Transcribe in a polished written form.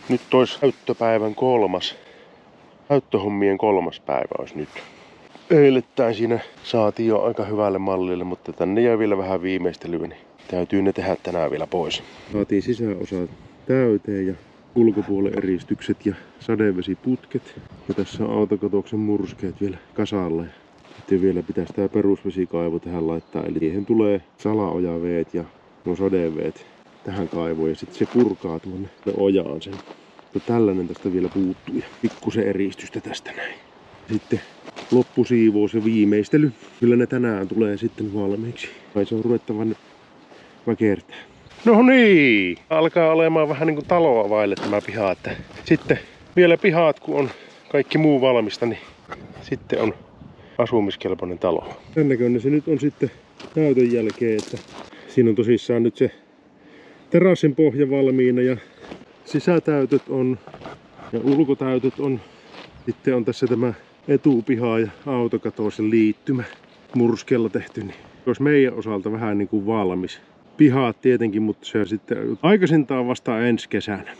Nyt olisi näyttöhommien 3. päivä olisi nyt. Eilettäin siinä saatiin jo aika hyvälle mallille, mutta tänne jäi vielä vähän viimeistelyä, niin täytyy ne tehdä tänään vielä pois. Saatiin sisäosa täyteen ja ulkopuolen eristykset ja sadevesiputket. Ja tässä on autokatoksen murskeet vielä kasalla. Ja sitten vielä pitäisi tää perusvesikaivo tähän laittaa. Eli siihen tulee salaojaveet ja nuo sadeveet tähän kaivoon ja sitten se purkaa tuonne ojaan sen. Mutta tällainen tästä vielä puuttuu ja pikkusen eristystä tästä näin. Sitten loppusiivous ja viimeistely. Kyllä ne tänään tulee sitten valmiiksi. Vai se on ruvettava väkertää. No niin, alkaa olemaan vähän niin kuin taloa vaille tämä piha. Että sitten vielä pihat, kun on kaikki muu valmista, niin sitten on asumiskelpoinen talo. Tän näköinen se nyt on sitten näytön jälkeen, että siinä on tosissaan nyt se terassin pohja valmiina ja sisätäytöt on ja ulkotäytöt on. Sitten on tässä tämä etupiha ja autokatoisen liittymä murskella tehty, niin olisi meidän osalta vähän niin kuin valmis. Pihaat tietenkin, mutta se sitten aikaisintaan vasta ensi kesänä.